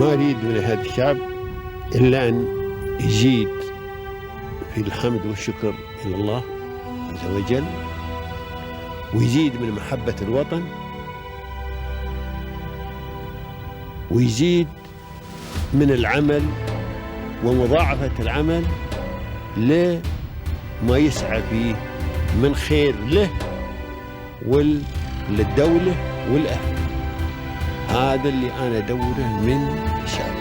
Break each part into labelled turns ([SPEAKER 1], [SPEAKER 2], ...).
[SPEAKER 1] ما أريد من هذا الشعب إلا أن يزيد في الحمد والشكر إلى الله عز وجل، ويزيد من محبة الوطن، ويزيد من العمل ومضاعفة العمل لما يسعى فيه من خير له وللدولة والأهل. هذا اللي أنا أدوره من الشعب،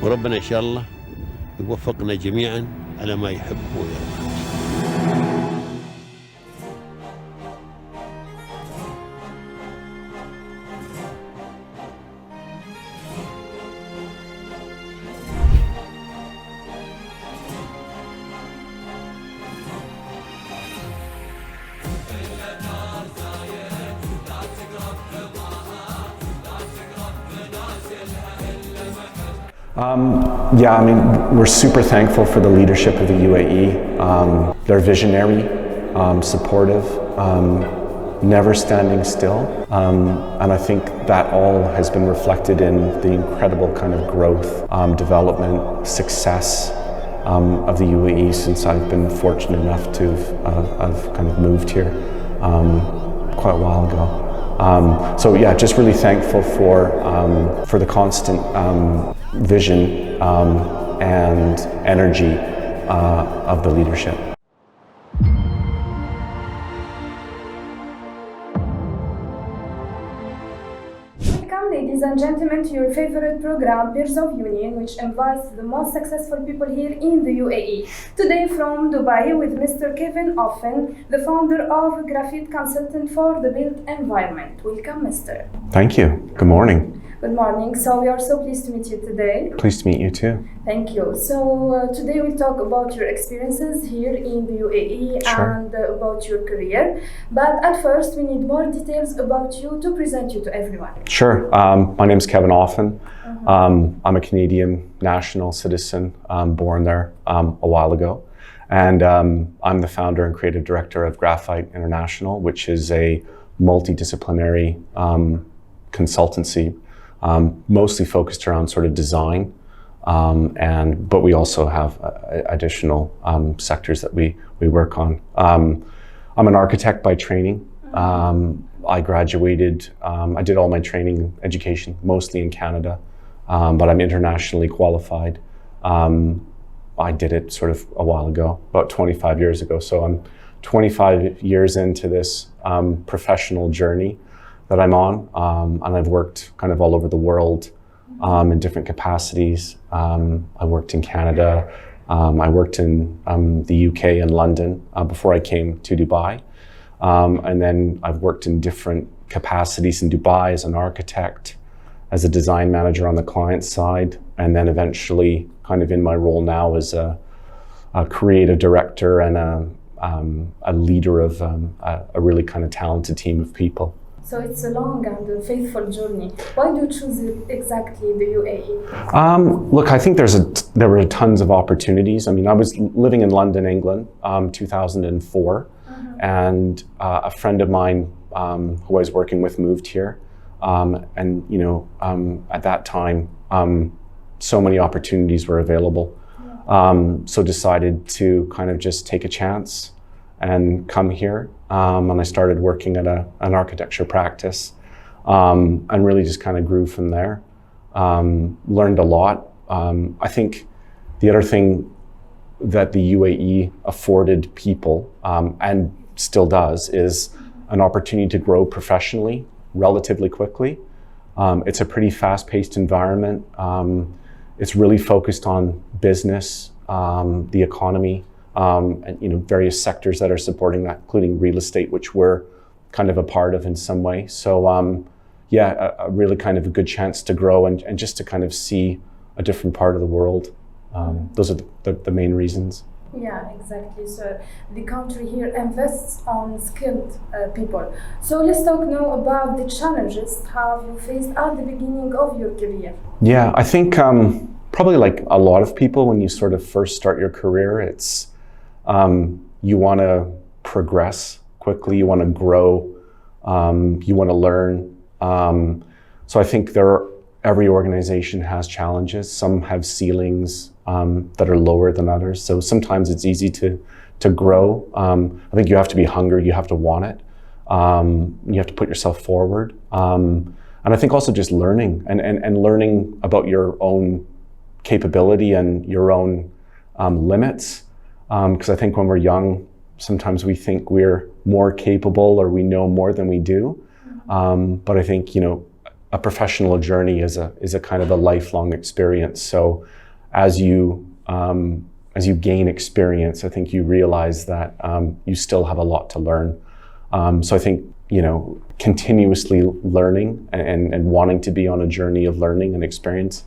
[SPEAKER 1] وربنا إن شاء الله يوفقنا جميعا على ما يحب ويرضى.
[SPEAKER 2] Yeah, I mean, we're super thankful for the leadership of the UAE. They're visionary, supportive, never standing still. And I think that all has been reflected in the incredible kind of growth, development, success of the UAE since I've been fortunate enough to have kind of moved here quite a while ago. So yeah, just really thankful for the constant vision and energy of the leadership.
[SPEAKER 3] Welcome, ladies and gentlemen, to your favorite program, Peers of Union, which invites the most successful people here in the UAE. Today from Dubai with Mr. Kevin Offin, the founder of GRAPHITE Consultant for the Built Environment. Welcome, Mr.
[SPEAKER 2] Thank you. Good morning.
[SPEAKER 3] Good morning. So we are so pleased to meet you today.
[SPEAKER 2] Pleased to meet you too.
[SPEAKER 3] Thank you. So today we'll talk about your experiences here in the UAE.
[SPEAKER 2] Sure.
[SPEAKER 3] And about your career. But at first we need more details about you to present you to everyone.
[SPEAKER 2] Sure. My name's Kevin Offin. I'm a Canadian national citizen, born there a while ago. And I'm the founder and creative director of GRAPHITE International, which is a multidisciplinary consultancy, mostly focused around sort of design, but we also have additional sectors that we work on. I'm an architect by training. I graduated, I did all my training education mostly in Canada, but I'm internationally qualified. I did it sort of a while ago, about 25 years ago. So I'm 25 years into this professional journey that I'm on, and I've worked kind of all over the world in different capacities. I worked in Canada, I worked in the UK and London before I came to Dubai. And then I've worked in different capacities in Dubai as an architect, as a design manager on the client side, and then eventually kind of in my role now as a creative director and a leader of a really kind of talented team of people.
[SPEAKER 3] So it's a long and faithful journey. Why do you choose exactly the UAE?
[SPEAKER 2] Look, I think there were tons of opportunities. I mean, I was living in London, England, 2004, and a friend of mine who I was working with moved here, and you know, at that time, so many opportunities were available. So decided to kind of just take a chance and come here. And I started working at an architecture practice, and really just kind of grew from there. Learned a lot. I think the other thing that the UAE afforded people, and still does, is an opportunity to grow professionally relatively quickly. It's a pretty fast-paced environment. It's really focused on business, the economy, and you know, various sectors that are supporting that, including real estate, which we're kind of a part of in some way. So yeah, a really kind of a good chance to grow and just to kind of see a different part of the world. Those are the main reasons.
[SPEAKER 3] Yeah, exactly. So the country here invests on skilled people. So let's talk now about the challenges have you faced at the beginning of your career.
[SPEAKER 2] Yeah, I think probably like a lot of people, when you sort of first start your career, it's you want to progress quickly, you want to grow, you want to learn. So I think every organization has challenges. Some have ceilings that are lower than others. So sometimes it's easy to grow. I think you have to be hungry, you have to want it. You have to put yourself forward. And I think also just learning and learning about your own capability and your own limits. Because I think when we're young, sometimes we think we're more capable or we know more than we do. But I think, a professional journey is a kind of a lifelong experience. So as you gain experience, I think you realize that you still have a lot to learn. So I think, continuously learning and wanting to be on a journey of learning and experience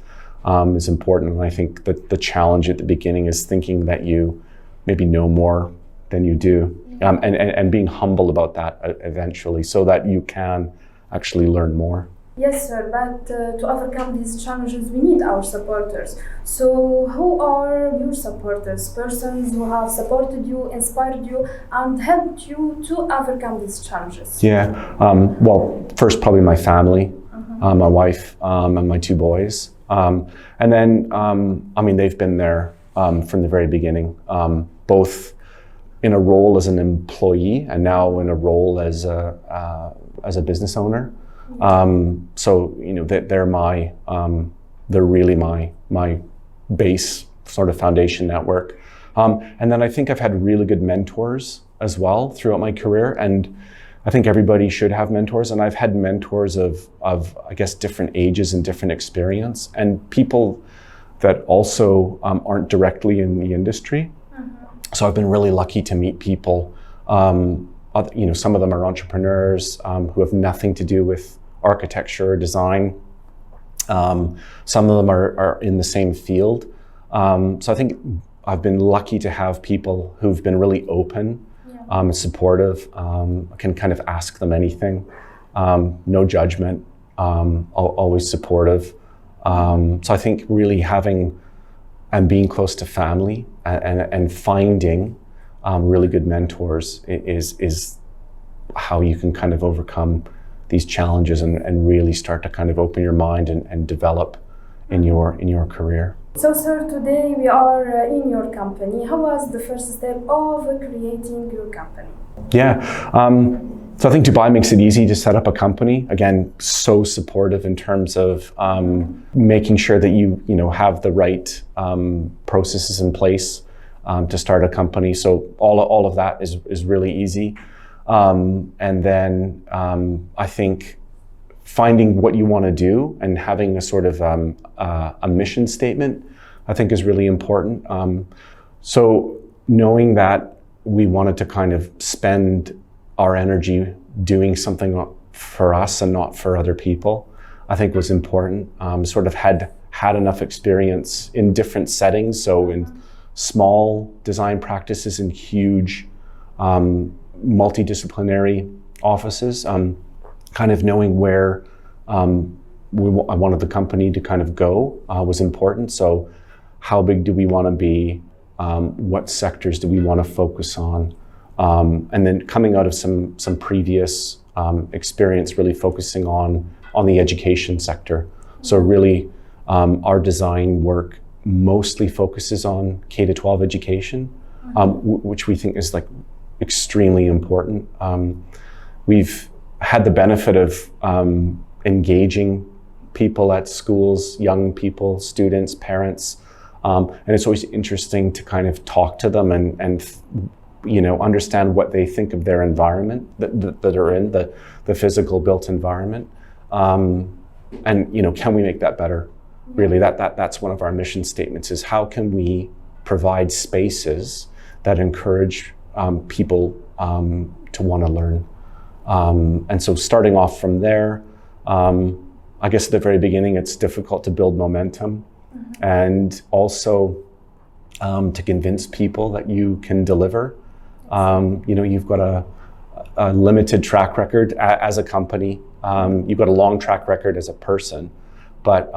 [SPEAKER 2] is important. And I think that the challenge at the beginning is thinking that you maybe know more than you do, and being humble about that eventually so that you can actually learn more.
[SPEAKER 3] Yes, sir, but to overcome these challenges, we need our supporters. So who are your supporters? Persons who have supported you, inspired you, and helped you to overcome these challenges?
[SPEAKER 2] Yeah, well, first probably my family, my wife and my 2 boys. And then, they've been there from the very beginning, both in a role as an employee and now in a role as a business owner. So they're really my base sort of foundation network. And then I think I've had really good mentors as well throughout my career. And I think everybody should have mentors. And I've had mentors of I guess, different ages and different experience, and people that also aren't directly in the industry. So I've been really lucky to meet people. Some of them are entrepreneurs who have nothing to do with architecture or design. Some of them are in the same field. So I think I've been lucky to have people who've been really open and supportive. I can kind of ask them anything. No judgment, always supportive. So I think really having and being close to family and finding really good mentors is how you can kind of overcome these challenges and really start to kind of open your mind and develop in your career.
[SPEAKER 3] So, sir, today we are in your company. How was the first step of creating your company?
[SPEAKER 2] Yeah, so I think Dubai makes it easy to set up a company. Again, so supportive in terms of making sure that you have the right processes in place to start a company. So all of that is really easy. And then I think finding what you want to do and having a sort of a mission statement, I think, is really important. So knowing that we wanted to kind of spend our energy doing something for us and not for other people, I think was important. Sort of had enough experience in different settings, so in small design practices and huge multidisciplinary offices, kind of knowing where I wanted the company to kind of go was important. So how big do we want to be? What sectors do we want to focus on? And then coming out of some previous experience, really focusing on the education sector. So really our design work mostly focuses on K-12 education, which we think is like extremely important. We've had the benefit of engaging people at schools, young people, students, parents, and it's always interesting to kind of talk to them and understand what they think of their environment that are in the physical built environment, and can we make that better? Really, that's one of our mission statements: is how can we provide spaces that encourage people to want to learn. And so starting off from there, I guess at the very beginning, it's difficult to build momentum and also to convince people that you can deliver. You've got a limited track record as a company. You've got a long track record as a person, but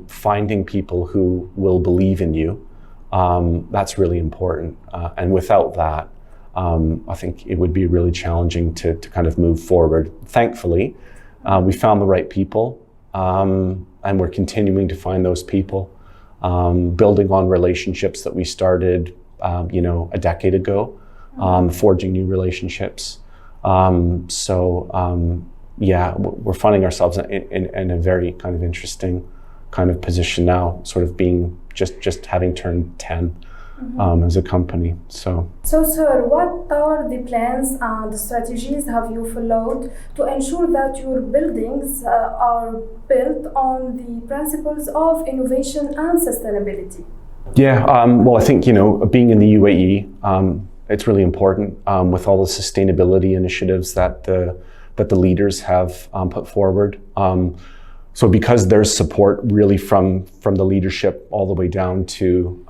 [SPEAKER 2] finding people who will believe in you, that's really important. And without that, I think it would be really challenging to kind of move forward. Thankfully, we found the right people and we're continuing to find those people, building on relationships that we started, a decade ago, forging new relationships. We're finding ourselves in a very kind of interesting kind of position now, sort of being just having turned 10 as a company. So,
[SPEAKER 3] sir, what are the plans and strategies have you followed to ensure that your buildings are built on the principles of innovation and sustainability?
[SPEAKER 2] Yeah, well, I think, being in the UAE, it's really important with all the sustainability initiatives that the leaders have put forward. So because there's support really from the leadership all the way down to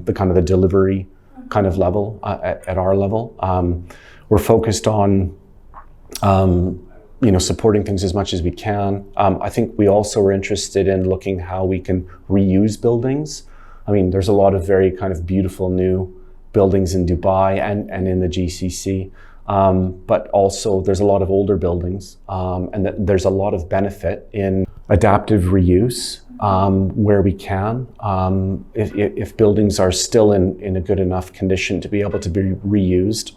[SPEAKER 2] the kind of the delivery kind of level at our level, we're focused on supporting things as much as we can. I think we also are interested in looking how we can reuse buildings. I mean, there's a lot of very kind of beautiful new buildings in Dubai and in the GCC. But also there's a lot of older buildings, and there's a lot of benefit in adaptive reuse where we can. If buildings are still in a good enough condition to be able to be reused,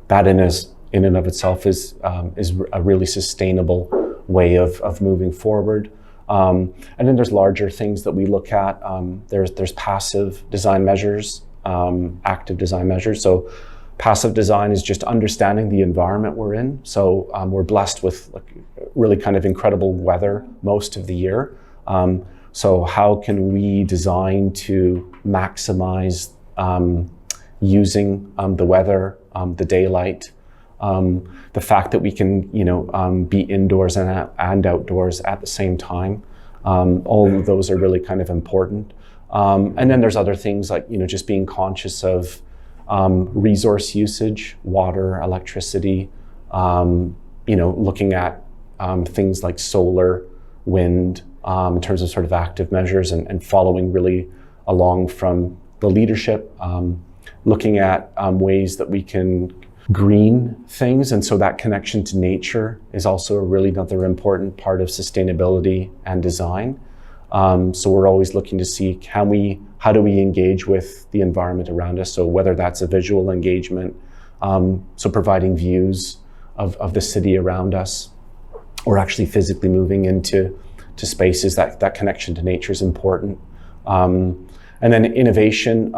[SPEAKER 2] that in and of itself is a really sustainable way of moving forward. And then there's larger things that we look at. There's passive design measures, active design measures. So passive design is just understanding the environment we're in. So we're blessed with really kind of incredible weather most of the year. So how can we design to maximize using the weather, the daylight, the fact that we can be indoors and outdoors at the same time. All of those are really kind of important. And then there's other things like just being conscious of resource usage, water, electricity, looking at things like solar, wind, in terms of sort of active measures and following really along from the leadership, looking at ways that we can green things. And so that connection to nature is also really another important part of sustainability and design. So we're always looking to see how do we engage with the environment around us? So whether that's a visual engagement, so providing views of the city around us, or actually physically moving into spaces, that connection to nature is important. And then innovation,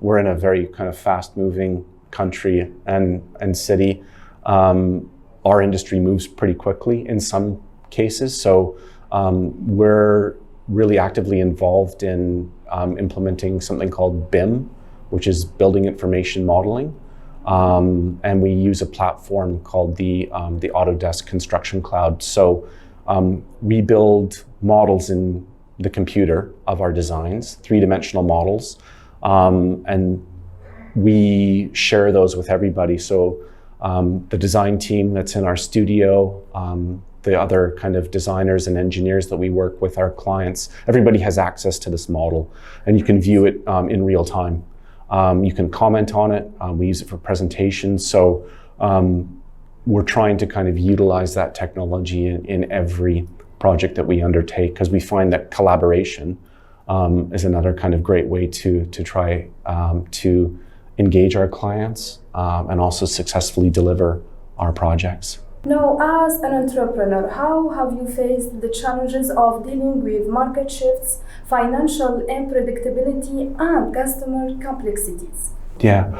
[SPEAKER 2] we're in a very kind of fast-moving country and city. Our industry moves pretty quickly in some cases. So we're really actively involved in implementing something called BIM, which is Building Information Modeling. And we use a platform called the Autodesk Construction Cloud. So we build models in the computer of our designs, three-dimensional models, and we share those with everybody. So the design team that's in our studio, the other kind of designers and engineers that we work with, our clients, everybody has access to this model, and you can view it in real time. You can comment on it. We use it for presentations. So we're trying to kind of utilize that technology in every project that we undertake, because we find that collaboration is another kind of great way to try to engage our clients and also successfully deliver our projects.
[SPEAKER 3] Now, as an entrepreneur, how have you faced the challenges of dealing with market shifts, financial unpredictability, and customer complexities?
[SPEAKER 2] Yeah,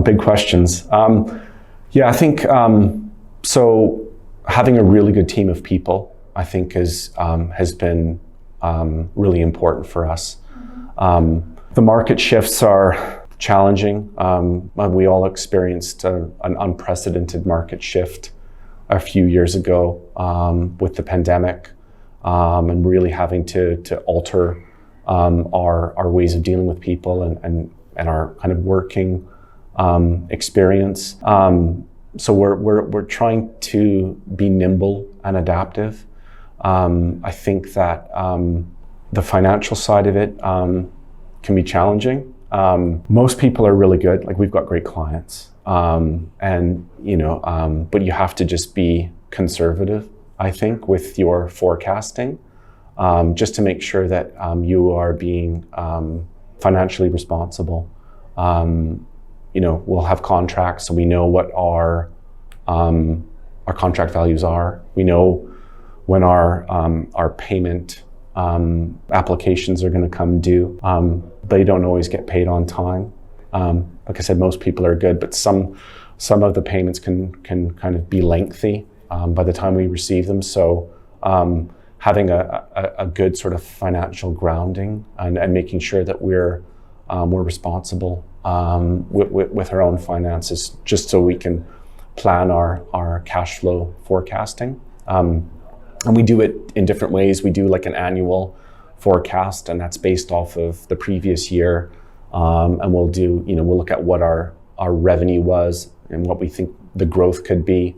[SPEAKER 2] big questions. I think so. Having a really good team of people, I think, has been really important for us. The market shifts are challenging. We all experienced an unprecedented market shift a few years ago with the pandemic, and really having to alter our ways of dealing with people and our kind of working experience. So we're trying to be nimble and adaptive. I think that the financial side of it can be challenging. Most people are really good. Like, we've got great clients, but you have to just be conservative I think, with your forecasting, just to make sure that you are being financially responsible. We'll have contracts, so we know what our contract values are. We know when our payment applications are going to come due. They don't always get paid on time. Like I said, most people are good, but some of the payments can kind of be lengthy by the time we receive them. So having a good sort of financial grounding and making sure that we're responsible with our own finances, just so we can plan our cash flow forecasting. And we do it in different ways. We do like an annual forecast, and that's based off of the previous year. And we'll look at what our revenue was and what we think the growth could be.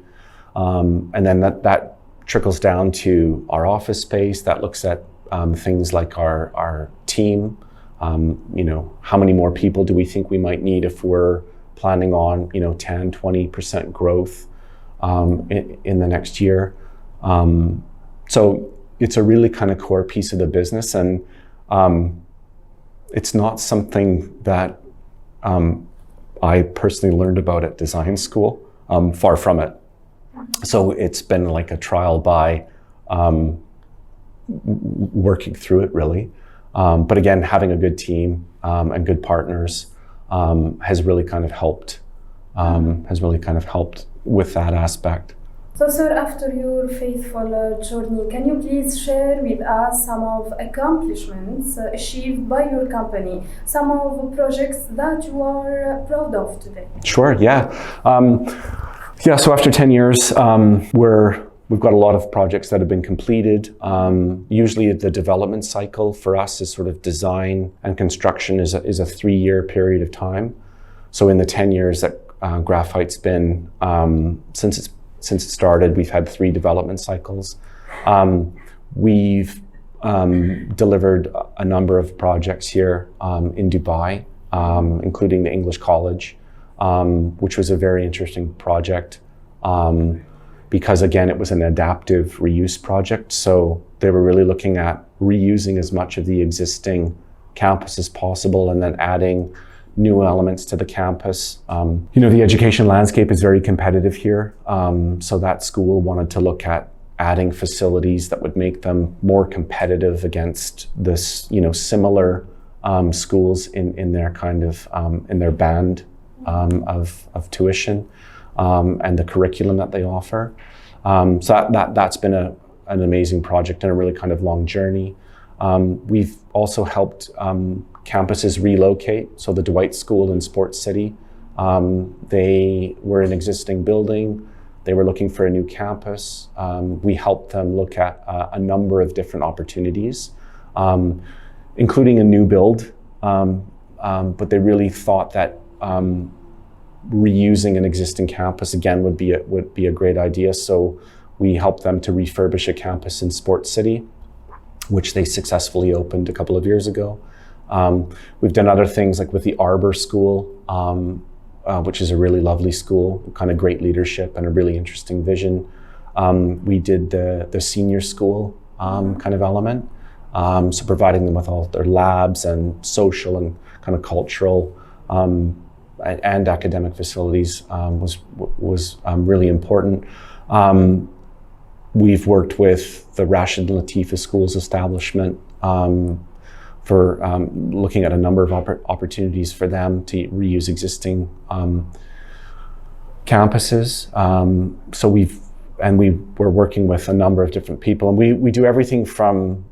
[SPEAKER 2] And then that trickles down to our office space. That looks at things like our team. How many more people do we think we might need if we're planning on 10, 20% growth in the next year. So it's a really kind of core piece of the business, and it's not something that I personally learned about at design school. Far from it. So it's been like a trial by working through it, really. But again, having a good team and good partners has really kind of helped. With that aspect.
[SPEAKER 3] So, sir, after your faithful journey, can you please share with us some of accomplishments achieved by your company, some of projects that you are proud of today?
[SPEAKER 2] Sure. Yeah. So after 10 years, we've got a lot of projects that have been completed. Usually the development cycle for us is sort of design and construction is a 3-year period of time. So in the 10 years that Graphite's been, since it started, we've had 3 development cycles. We've delivered a number of projects here in Dubai, including the English College, which was a very interesting project. Because again, it was an adaptive reuse project. So they were really looking at reusing as much of the existing campus as possible and then adding new elements to the campus. The education landscape is very competitive here. So that school wanted to look at adding facilities that would make them more competitive against this, similar schools in their kind of, in their band of tuition. And the curriculum that they offer. So that's been an amazing project and a really kind of long journey. We've also helped campuses relocate. So the Dwight School in Sports City, they were an existing building. They were looking for a new campus. We helped them look at a number of different opportunities, including a new build. But they really thought that reusing an existing campus again would be a great idea. So we helped them to refurbish a campus in Sports City, which they successfully opened a couple of years ago. We've done other things like with the Arbor School, which is a really lovely school, kind of great leadership and a really interesting vision. We did the senior school kind of element, so providing them with all their labs and social and kind of cultural and academic facilities was really important. We've worked with the Rashid Latifa Schools establishment for looking at a number of opportunities for them to reuse existing campuses. So we're working with a number of different people, and we do everything from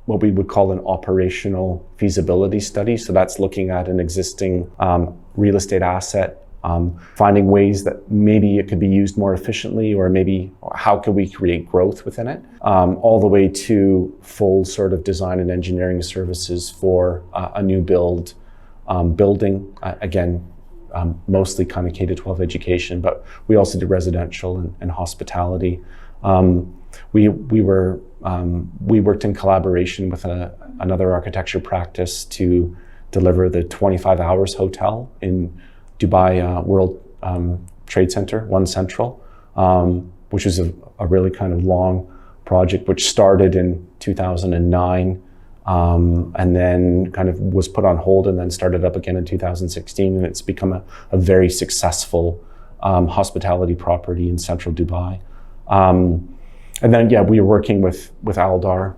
[SPEAKER 2] what we would call an operational feasibility study. So that's looking at an existing real estate asset, finding ways that maybe it could be used more efficiently, or maybe how could we create growth within it, all the way to full sort of design and engineering services for a new building. Again, mostly kind of K-12 education, but we also do residential and hospitality. We worked in collaboration with another architecture practice to deliver the 25 Hours Hotel in Dubai World Trade Center, One Central. which was a really kind of long project, which started in 2009, and then kind of was put on hold and then started up again in 2016. And it's become a very successful hospitality property in central Dubai. And then, yeah, we were working with Aldar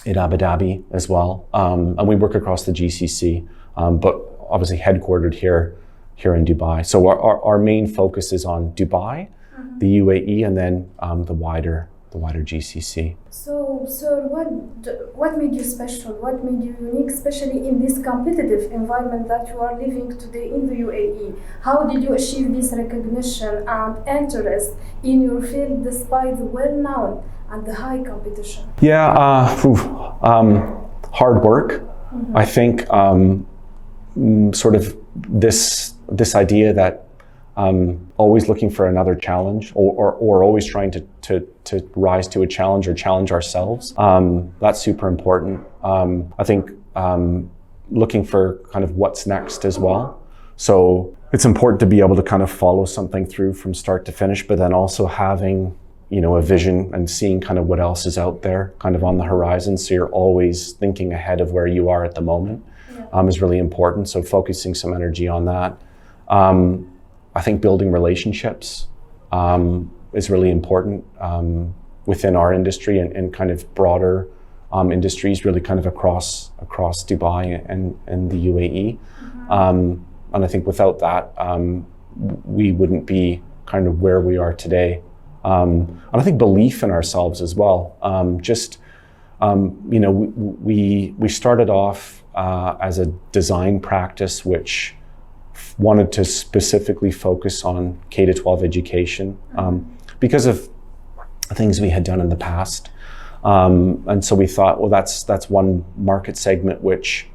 [SPEAKER 2] in Abu Dhabi as well. And we work across the GCC, but obviously headquartered here in Dubai. So our main focus is on Dubai, the UAE, and then the wider GCC.
[SPEAKER 3] So, sir, what made you special? What made you unique, especially in this competitive environment that you are living today in the UAE? How did you achieve this recognition and interest in your field despite the well-known and the high competition?
[SPEAKER 2] Yeah, hard work. I think sort of this idea that always looking for another challenge, or always trying to rise to a challenge or challenge ourselves. That's super important. I think looking for kind of what's next as well. So it's important to be able to kind of follow something through from start to finish, but then also having, you know, a vision and seeing kind of what else is out there kind of on the horizon. So you're always thinking ahead of where you are at the moment is really important. So focusing some energy on that. I think building relationships is really important within our industry and kind of broader industries, really kind of across Dubai and the UAE. And I think without that, we wouldn't be kind of where we are today. And I think belief in ourselves as well. You know, we started off as a design practice which wanted to specifically focus on K-12 education because of things we had done in the past. And so we thought, well, that's one market segment which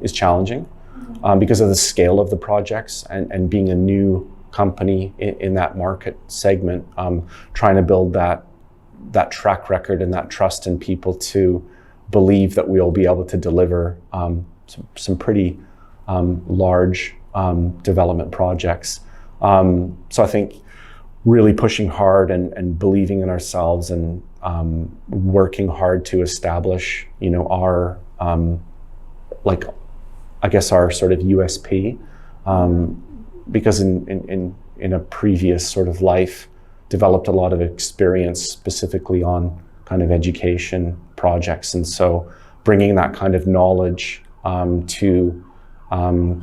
[SPEAKER 2] is challenging because of the scale of the projects and being a new company in that market segment, trying to build that track record and that trust in people to believe that we'll be able to deliver some pretty large development projects. So I think really pushing hard and believing in ourselves and working hard to establish, you know, our like, I guess our sort of USP, because in a previous sort of life, developed a lot of experience specifically on kind of education projects, and so bringing that kind of knowledge to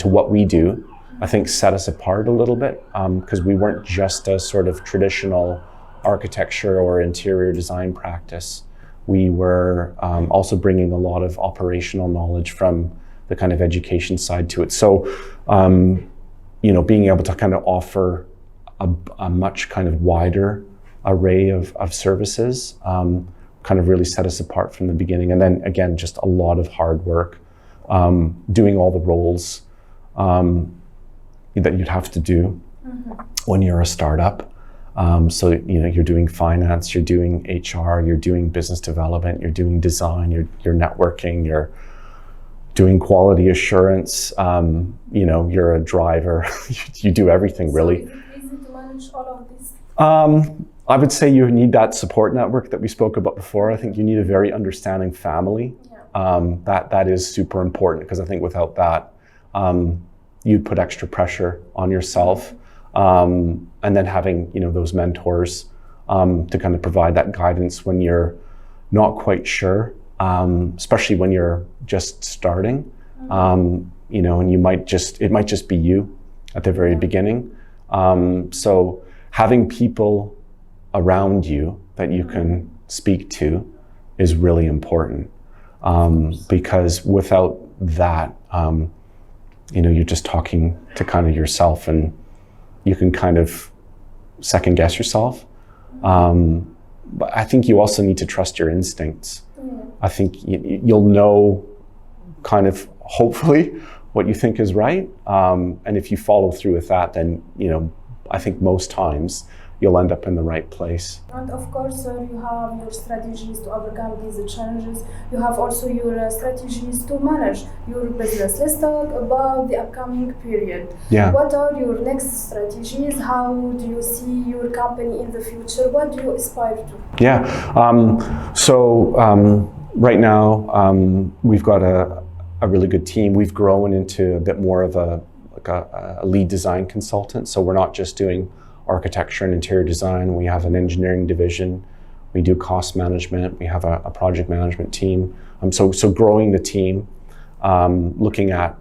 [SPEAKER 2] what we do, I think set us apart a little bit because we weren't just a sort of traditional architecture or interior design practice. We were also bringing a lot of operational knowledge from the kind of education side to it. So, you know, being able to kind of offer a much kind of wider array of services kind of really set us apart from the beginning. And then again, just a lot of hard work, doing all the roles that you'd have to do when you're a startup. So, you know, you're doing finance, you're doing HR, you're doing business development, you're doing design, you're networking, you're doing quality assurance, you know, you're a driver, you do everything really.
[SPEAKER 3] So is it easy to manage all of this?
[SPEAKER 2] I would say you need that support network that we spoke about before. I think you need a very understanding family. That is super important, because I think without that, you'd put extra pressure on yourself. And then having, you know, those mentors to kind of provide that guidance when you're not quite sure, especially when you're just starting, you know, and it might just be you at the very beginning. So having people around you that you can speak to is really important, because without that, you know, you're just talking to kind of yourself, and you can kind of second guess yourself. But I think you also need to trust your instincts. I think you'll know kind of, hopefully, what you think is right. And if you follow through with that, then, you know, I think most times you'll end up in the right place.
[SPEAKER 3] And of course, sir, you have your strategies to overcome these challenges. You have also your strategies to manage your business. Let's talk about the upcoming period.
[SPEAKER 2] Yeah.
[SPEAKER 3] What are your next strategies? How do you see your company in the future? What do you aspire to?
[SPEAKER 2] Yeah. Right now, we've got a really good team. We've grown into a bit more of a lead design consultant. So we're not just doing architecture and interior design. We have an engineering division. We do cost management. We have a project management team. So growing the team, looking at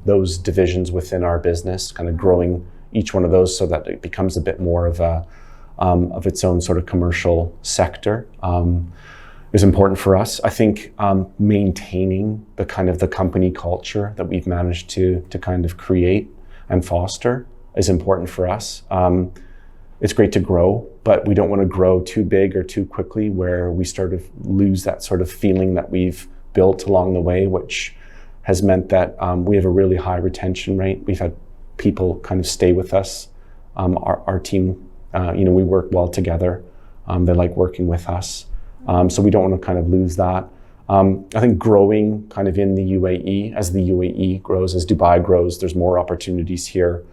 [SPEAKER 2] those divisions within our business, kind of growing each one of those so that it becomes a bit more of its own sort of commercial sector. Is important for us. I think maintaining the kind of the company culture that we've managed to kind of create and foster is important for us. It's great to grow, but we don't want to grow too big or too quickly where we start to lose that sort of feeling that we've built along the way, which has meant that we have a really high retention rate. We've had people kind of stay with us. Our team, we work well together. They like working with us. So we don't want to kind of lose that. I think growing kind of in the UAE, as the UAE grows, as Dubai grows, there's more opportunities here.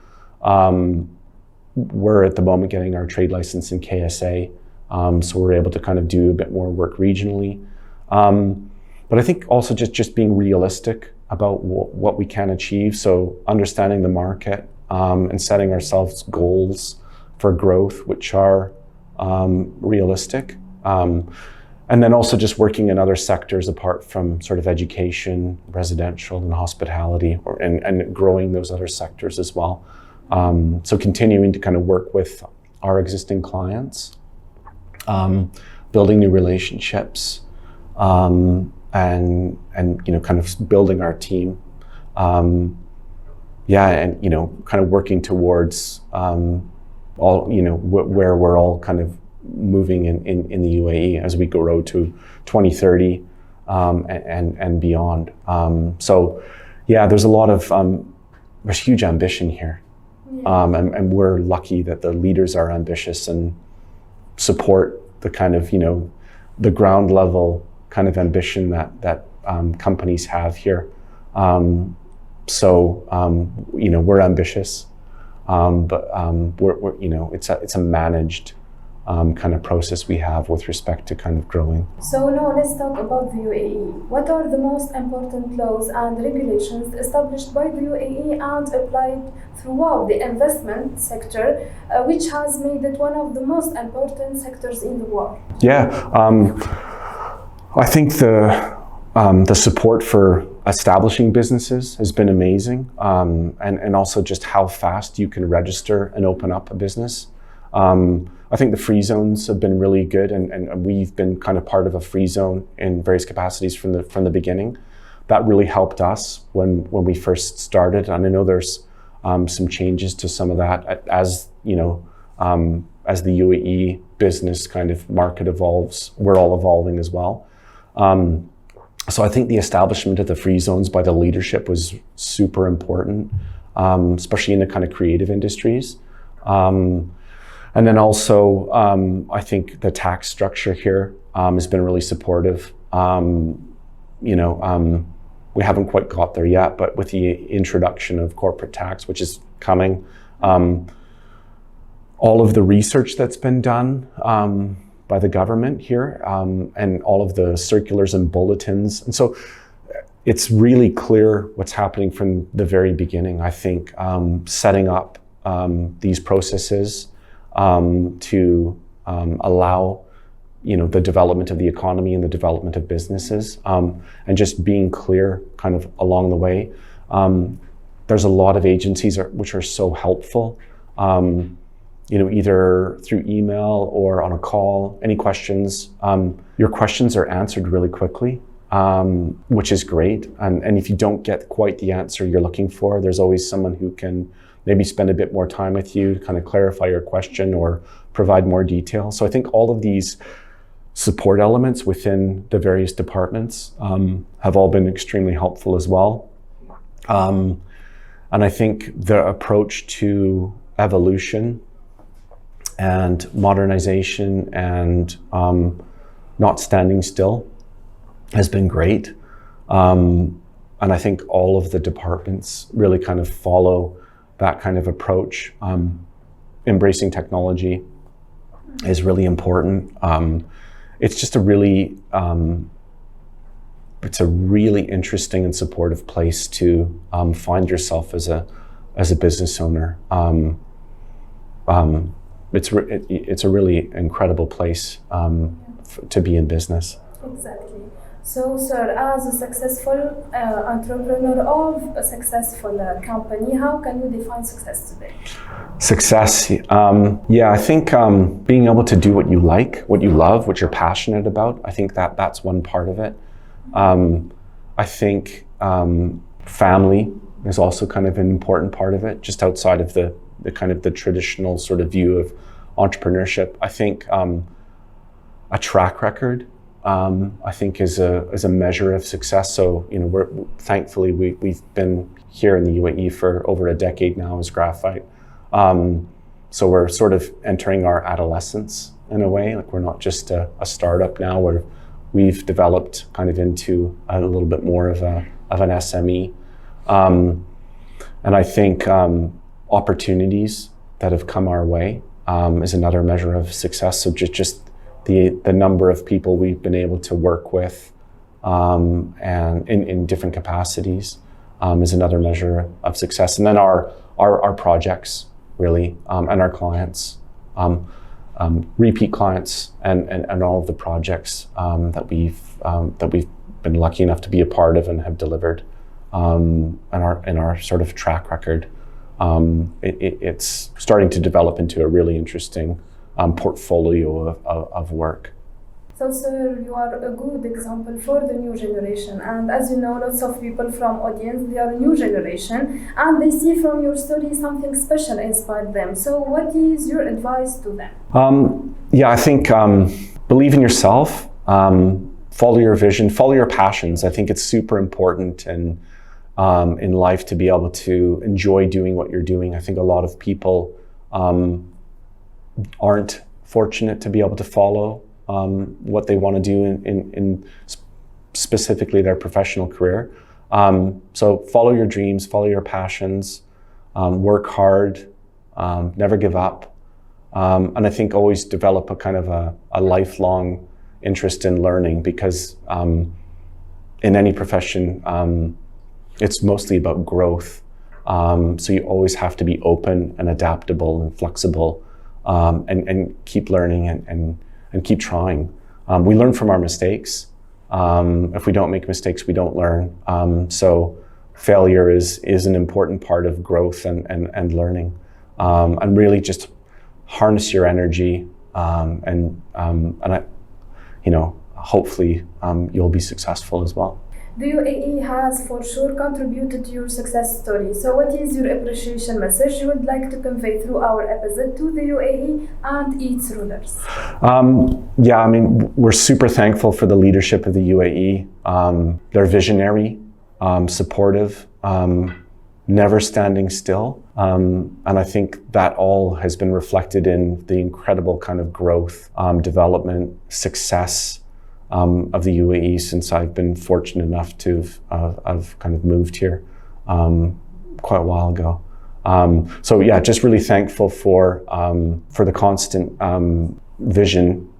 [SPEAKER 2] We're at the moment getting our trade license in KSA, so we're able to kind of do a bit more work regionally. But I think also just being realistic about what we can achieve. So understanding the market and setting ourselves goals for growth, which are realistic. And then also just working in other sectors apart from sort of education, residential and hospitality, and growing those other sectors as well. So continuing to kind of work with our existing clients, building new relationships, and kind of building our team. And kind of working towards where we're all kind of moving in the UAE as we grow to 2030 and beyond. There's a lot of there's huge ambition here, and we're lucky that the leaders are ambitious and support the kind of the ground level kind of ambition that companies have here. We're ambitious, but it's a managed kind of process we have with respect to kind of growing.
[SPEAKER 3] So now let's talk about the UAE. What are the most important laws and regulations established by the UAE and applied throughout the investment sector, which has made it one of the most important sectors in the world?
[SPEAKER 2] Yeah, I think the support for establishing businesses has been amazing, and also just how fast you can register and open up a business. I think the free zones have been really good, and we've been kind of part of a free zone in various capacities from the beginning. That really helped us when we first started, and I know there's some changes to some of that as the UAE business kind of market evolves. We're all evolving as well. So I think the establishment of the free zones by the leadership was super important, especially in the kind of creative industries. And then also, I think the tax structure here has been really supportive. We haven't quite got there yet, but with the introduction of corporate tax, which is coming, all of the research that's been done by the government here, and all of the circulars and bulletins. And so it's really clear what's happening from the very beginning. I think setting up these processes to allow the development of the economy and the development of businesses, and just being clear kind of along the way. There's a lot of agencies which are so helpful, either through email or on a call. Any questions, your questions are answered really quickly, which is great. And if you don't get quite the answer you're looking for, there's always someone who can maybe spend a bit more time with you to kind of clarify your question or provide more detail. So I think all of these support elements within the various departments have all been extremely helpful as well. And I think the approach to evolution and modernization and not standing still has been great. And I think all of the departments really kind of follow that kind of approach. Embracing technology is really important. It's just a really, it's a really interesting and supportive place to find yourself as a business owner. It's a really incredible place to be in business.
[SPEAKER 3] Exactly. So, sir, as a successful entrepreneur of a successful company, how can you define success today?
[SPEAKER 2] Success, yeah, I think being able to do what you like, what you love, what you're passionate about, I think that's one part of it. I think family is also kind of an important part of it, just outside of the kind of the traditional sort of view of entrepreneurship. I think a track record, I think is a measure of success. So, you know, thankfully we've been here in the UAE for over a decade now as Graphite. So we're sort of entering our adolescence in a way. Like, we're not just a startup now, where we've developed kind of into a little bit more of an SME. And I think opportunities that have come our way is another measure of success. So just the number of people we've been able to work with and in different capacities is another measure of success. And then our projects, really, and our clients, repeat clients, and all of the projects that we've been lucky enough to be a part of and have delivered, and our sort of track record. It's starting to develop into a really interesting portfolio of work.
[SPEAKER 3] So, sir, you are a good example for the new generation. And as you know, lots of people from audience, they are new generation, and they see from your story something special inspired them. So what is your advice to them?
[SPEAKER 2] Yeah, I think believe in yourself, follow your vision, follow your passions. I think it's super important in life to be able to enjoy doing what you're doing. I think a lot of people aren't fortunate to be able to follow what they want to do in specifically their professional career. So follow your dreams, follow your passions, work hard, never give up. And I think always develop a kind of a lifelong interest in learning, because in any profession, it's mostly about growth. So you always have to be open and adaptable and flexible, and keep learning and keep trying. We learn from our mistakes. If we don't make mistakes, we don't learn. So failure is an important part of growth and learning. And really just harness your energy, and hopefully you'll be successful as well.
[SPEAKER 3] The UAE has for sure contributed to your success story. So what is your appreciation message you would like to convey through our episode to the UAE and its rulers?
[SPEAKER 2] Yeah, I mean, we're super thankful for the leadership of the UAE. They're visionary, supportive, never standing still. And I think that all has been reflected in the incredible kind of growth, development, success of the UAE since I've been fortunate enough to have kind of moved here quite a while ago. So yeah, just really thankful for the constant vision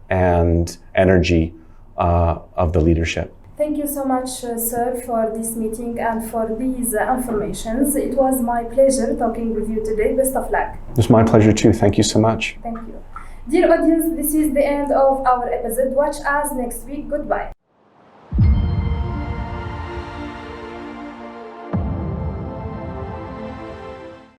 [SPEAKER 2] and energy of the leadership.
[SPEAKER 3] Thank you so much, sir, for this meeting and for these informations. It was my pleasure talking with you today. Best of luck.
[SPEAKER 2] It was my pleasure too. Thank you so much.
[SPEAKER 3] Thank you. Dear audience, this is the end of our episode. Watch us next week. Goodbye.